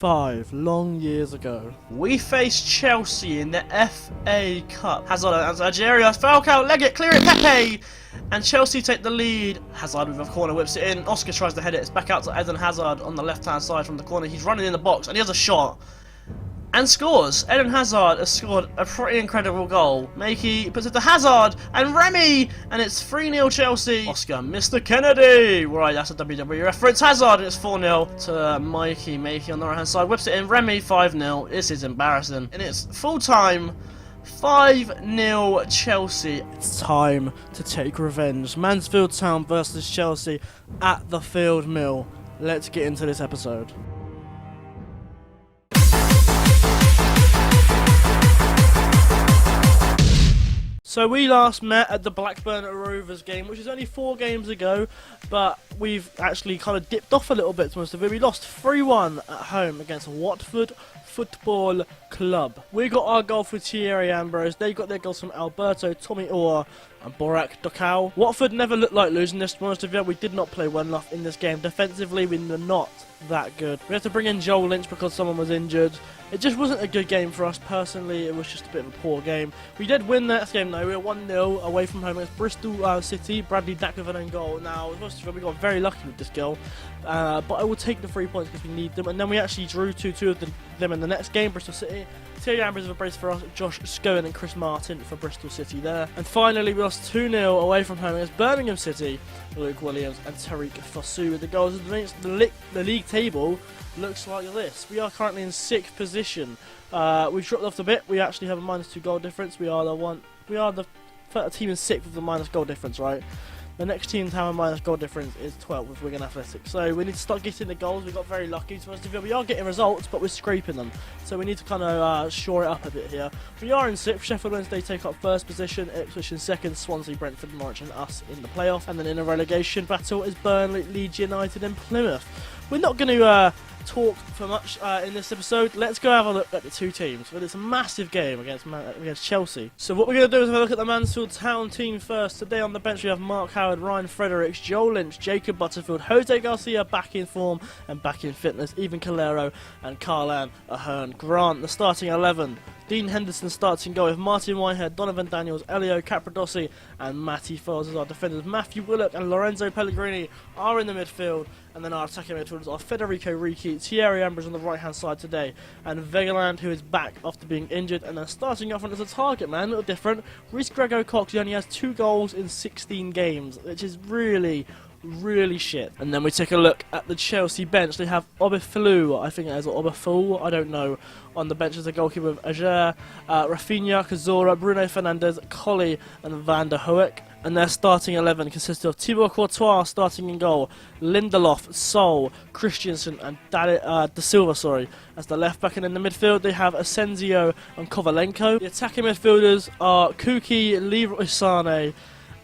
5 long years ago, we faced Chelsea in the FA Cup. Hazard and Algeria, Falcao, leg it, clear it, Pepe! And Chelsea take the lead. Hazard with a corner whips it in. Oscar tries to head it. It's back out to Eden Hazard on the left-hand side from the corner. He's running in the box and he has a shot. And scores. Eden Hazard has scored a pretty incredible goal. Makey puts it to Hazard and Remy, and it's 3-0 Chelsea. Oscar, Mr. Kennedy. Right, that's a WWE reference. Hazard, and it's 4-0 to Mikey. Makey on the right hand side whips it in. Remy 5-0. This is embarrassing. And it's full time. 5-0 Chelsea. It's time to take revenge. Mansfield Town versus Chelsea at the Field Mill. Let's get into this episode. So we last met at the Blackburn Rovers game, which is only 4 games ago, but we've actually kind of dipped off a little bit to most of it. We lost 3-1 at home against Watford Football Club. We got our goal for Thierry Ambrose. They got their goals from Alberto, Tommy Orr and Borak Dokau. Watford never looked like losing this, to be honest with you. We did not play well enough in this game. Defensively, we were not that good. We had to bring in Joel Lynch because someone was injured. It just wasn't a good game for us personally. It was just a bit of a poor game. We did win that game though. We were 1-0 away from home against Bristol City. Bradley Dack with an own goal. Now, we got very lucky with this goal, but I will take the 3 points because we need them. And then we actually drew 2-2 of them in the next game, Bristol City. Thierry Ambrose with a brace for us, Josh Scowen and Chris Martin for Bristol City there. And finally, we lost 2-0 away from home against Birmingham City. Luke Williams and Tariq Fosu with the goals. The league table looks like this. We are currently in 6th position. We've dropped off a bit. We actually have a -2 goal difference. We are the team in 6th with the minus goal difference, right? The next team to have a minus goal difference is 12th with Wigan Athletic. So we need to start getting the goals. We got very lucky. We are getting results, but we're scraping them. So we need to kind of shore it up a bit here. We are in 6th. Sheffield Wednesday take up 1st position. Ipswich in 2nd. Swansea, Brentford, Norwich and us in the playoff. And then in a relegation battle is Burnley, Leeds United and Plymouth. We're not going to talk for much in this episode. Let's go have a look at the two teams. But it's a massive game against Chelsea. So what we're going to do is have a look at the Mansfield Town team first. Today on the bench we have Mark Howard, Ryan Fredericks, Joel Lynch, Jacob Butterfield, Jose Garcia back in form and back in fitness, Even Calero and Carlan Ahern Grant. The starting 11. Dean Henderson starts in goal with Martin Whitehead, Donovan Daniels, Elio Capradossi and Matty Foles as our defenders. Matthew Willock and Lorenzo Pellegrini are in the midfield, and then our attacking midfielders are Federico Ricci, Thierry Ambrose on the right hand side today, and Vegeland, who is back after being injured. And then starting off front as a target man, a little different, Reece-Grego Cox, who only has 2 goals in 16 games, which is really shit. And then we take a look at the Chelsea bench. They have Obefilu, I think it is, or Obefool, I don't know, on the bench as a goalkeeper with Ager, Rafinha, Cazorla, Bruno Fernandes, Colley and Van der Hoek. And their starting 11 consists of Thibaut Courtois starting in goal, Lindelof, Sol, Christensen and Da Silva, as the left back. And in the midfield they have Asensio and Kovalenko. The attacking midfielders are Kuki, Leroy Sané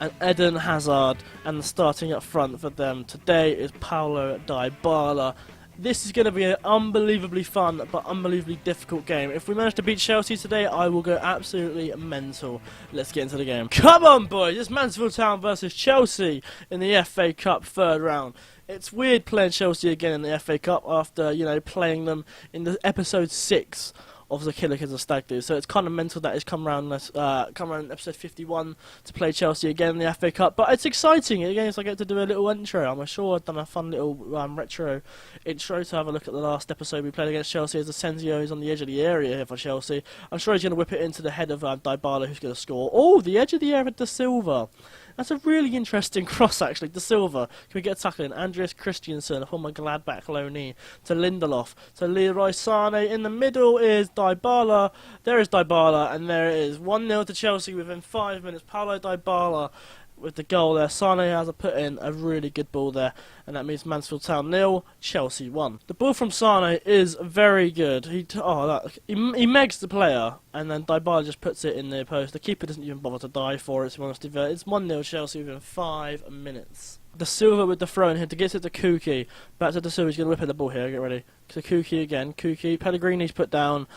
and Eden Hazard, and the starting up front for them today is Paulo Dybala. This is going to be an unbelievably fun but unbelievably difficult game. If we manage to beat Chelsea today, I will go absolutely mental. Let's get into the game. Come on, boys! It's Mansfield Town versus Chelsea in the FA Cup 3rd round. It's weird playing Chelsea again in the FA Cup after, playing them in the episode 6 of the Killerkizza Stag do. So it's kind of mental that it's come around in episode 51 to play Chelsea again in the FA Cup. But it's exciting. Again, so I get to do a little intro. I'm sure I've done a fun little retro intro to have a look at the last episode we played against Chelsea as Asensio is on the edge of the area here for Chelsea. I'm sure he's going to whip it into the head of Dybala, who's going to score. Oh, the edge of the area, De Silva. That's a really interesting cross, actually. De Silva. Can we get a tackle in? Andreas Christensen, former Gladbach loanee, to Lindelof. To Leroy Sané. In the middle is Dybala. There is Dybala, and there it is. 1-0 to Chelsea within 5 minutes. Paulo Dybala with the goal there. Sané has put in a really good ball there, and that means Mansfield Town 0, Chelsea 1. The ball from Sané is very good. He megs the player, and then Dybala just puts it in the post. The keeper doesn't even bother to dive for it, to be honest. It's 1-0 Chelsea within 5 minutes. De Silva with the throw in here to get it to Kuki. Back to De Silva, he's going to whip in the ball here, get ready. To Kuki again. Kuki, Pellegrini's put down.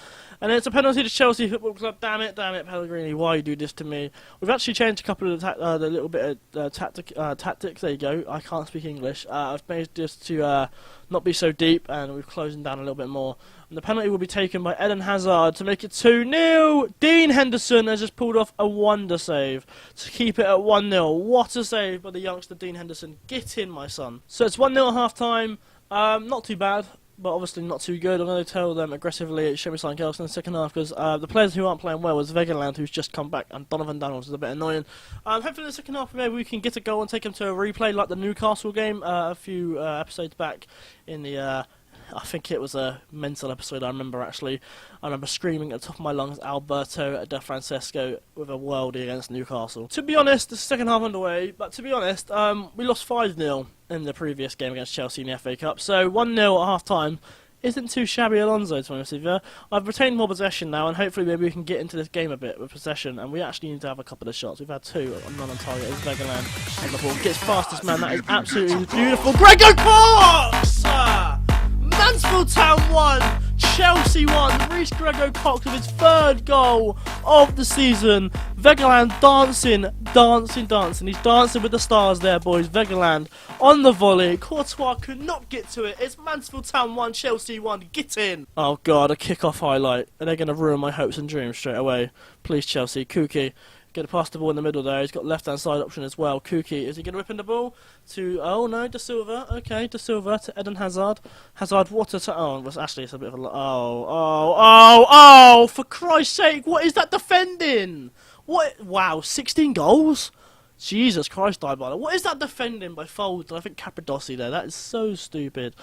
And it's a penalty to Chelsea Football Club. Damn it, Pellegrini, why you do this to me? We've actually changed a couple of the little bit of tactics. There you go. I can't speak English. I've made this to not be so deep, and we've closed them down a little bit more. And the penalty will be taken by Eden Hazard to make it 2-0. Dean Henderson has just pulled off a wonder save to keep it at 1-0. What a save by the youngster Dean Henderson. Get in, my son. So it's 1-0 at half-time. Not too bad, but obviously not too good. I'm going to tell them aggressively, show me something else in the second half, because the players who aren't playing well is Vegeland, who's just come back, and Donovan Daniels is a bit annoying. Hopefully in the second half maybe we can get a goal and take them to a replay like the Newcastle game a few episodes back in the... I think it was a mental episode, I remember actually. I remember screaming at the top of my lungs, Alberto De Francesco with a worldie against Newcastle. To be honest, the second half underway, but to be honest, we lost 5-0 in the previous game against Chelsea in the FA Cup, so 1-0 at half-time isn't too shabby, Alonso, to be honest with you. I've retained more possession now, and hopefully maybe we can get into this game a bit with possession, and we actually need to have a couple of shots. We've had 2 non-on-target. It's Vegeland on the ball. Gets past this man. That is absolutely beautiful. Grego Cox! Mansfield Town 1, Chelsea 1, Reece-Grego Cox with his 3rd goal of the season. Vegeland dancing. He's dancing with the stars there, boys. Vegeland on the volley. Courtois could not get to it. It's Mansfield Town 1, Chelsea 1. Get in. Oh, God, a kick-off highlight. And they're going to ruin my hopes and dreams straight away. Please, Chelsea. Kuki. Get past the ball in the middle there. He's got left-hand side option as well. Kuki, is he going to whip in the ball to... Oh, no, De Silva. Okay, De Silva to Eden Hazard. Hazard, what a... Oh, actually, it's a bit of a... Oh, for Christ's sake, what is that defending? What? Wow, 16 goals? Jesus Christ, Dybala. What is that defending by Folds? I think Capradossi there. That is so stupid.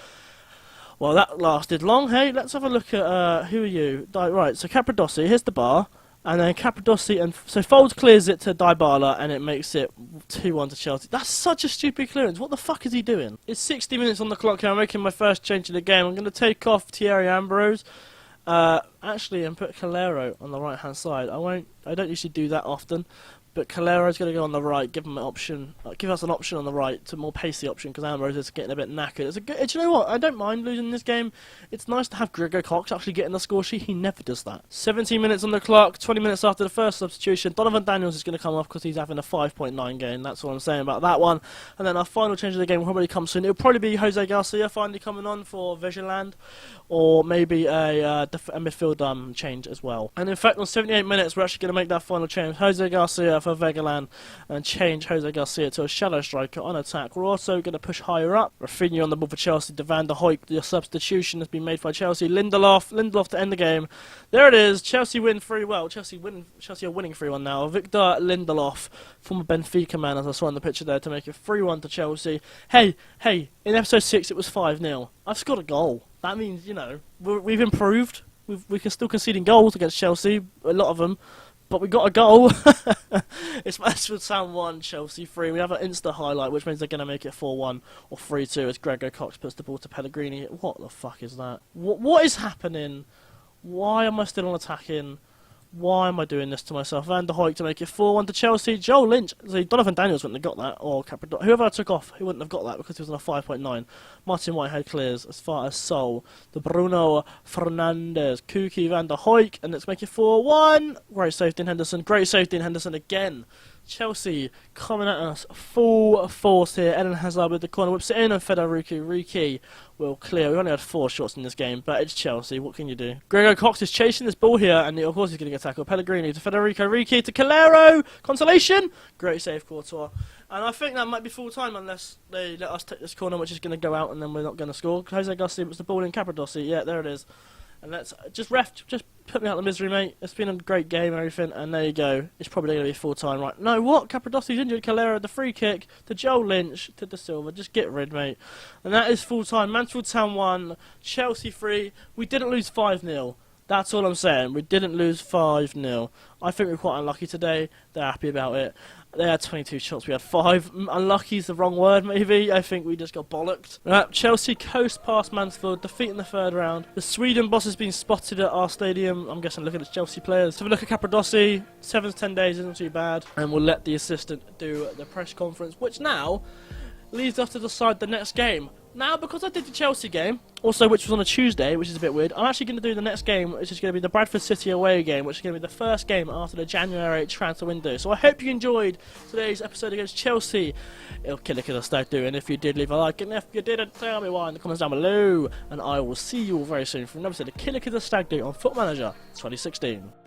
Well, that lasted long. Hey, let's have a look at... who are you? Right, so Capradossi, here's the bar. And then Capradossi, and so Folds clears it to Dybala, and it makes it 2-1 to Chelsea. That's such a stupid clearance. What the fuck is he doing? It's 60 minutes on the clock here. I'm making my first change in the game. I'm going to take off Thierry Ambrose, actually, and put Calero on the right-hand side. I don't usually do that often, but Calero's going to go on the right. Give him an option. Give us an option on the right, to more pacey option, because Ambrose is getting a bit knackered. It's a good. Do you know what? I don't mind losing this game. It's nice to have Grego Cox actually get in the score sheet. He never does that. 17 minutes on the clock. 20 minutes after the first substitution. Donovan Daniels is going to come off because he's having a 5.9 game. That's what I'm saying about that one. And then our final change of the game will probably come soon. It'll probably be Jose Garcia finally coming on for Vegeland, or maybe a midfield change as well. And in fact, on 78 minutes, we're actually going to make that final change. Jose Garcia for Vegeland, and change Jose Garcia to a shadow striker on attack. We're also going to push higher up. Rafinha on the ball for Chelsea. De Van der Hoek, the substitution has been made by Chelsea. Lindelof to end the game. There it is. Chelsea win 3-1. Chelsea are winning 3-1 now. Victor Lindelof, former Benfica man, as I saw on the picture there, to make it 3-1 to Chelsea. Hey, in episode 6 it was 5-0. I've scored a goal. That means, you know, we've improved. We can still conceding goals against Chelsea, a lot of them, but we got a goal. It's Mansfield Town 1, Chelsea 3. We have an Insta highlight, which means they're going to make it 4-1 or 3-2 as Grego Cox puts the ball to Pellegrini. What the fuck is that? What is happening? Why am I still on attacking? Why am I doing this to myself? Van der Hoek to make it 4-1 to Chelsea. Joel Lynch. See, Donovan Daniels wouldn't have got that, or Capradossi. Whoever I took off, he wouldn't have got that because he was on a 5.9. Martin Whitehead clears as far as Sol. The Bruno Fernandes. Kuki Van der Hoek. And let's make it 4-1. Great save, Dean Henderson. Great save, Dean Henderson again. Chelsea coming at us full force here. Eden Hazard with the corner whips it in, and Federico Ricci will clear. We only had 4 shots in this game, but it's Chelsea. What can you do? Grego Cox is chasing this ball here, and of course he's going to get tackled. Pellegrini to Federico Ricci to Calero. Consolation. Great save, Courtois. And I think that might be full time unless they let us take this corner, which is going to go out, and then we're not going to score. Jose Garcia puts the ball in. Capradossi. Yeah, there it is. And let's just put me out of the misery, mate. It's been a great game and everything, and there you go. It's probably going to be full time, right? No, what? Capradossi's injured. Calero, the free kick to Joel Lynch to De Silva. Just get rid, mate. And that is full time. Mansfield Town 1, Chelsea 3. We didn't lose 5-0. That's all I'm saying. We didn't lose 5-0. I think we're quite unlucky today. They're happy about it. They had 22 shots, we had 5. Unlucky is the wrong word, maybe. I think we just got bollocked. Right, Chelsea coast past Mansfield, defeat in the 3rd round. The Sweden boss has been spotted at our stadium. I'm guessing looking at Chelsea players. Have a look at Capradossi. 7 to 10 days isn't too bad. And we'll let the assistant do the press conference, which now leads us to decide the next game. Now, because I did the Chelsea game, also which was on a Tuesday, which is a bit weird, I'm actually going to do the next game, which is going to be the Bradford City away game, which is going to be the first game after the January transfer window. So I hope you enjoyed today's episode against Chelsea. It'll Killerkizza Stag do, and if you did, leave a like, and if you didn't, tell me why in the comments down below. And I will see you all very soon for another episode of Killerkizza Stag do on Foot Manager 2016.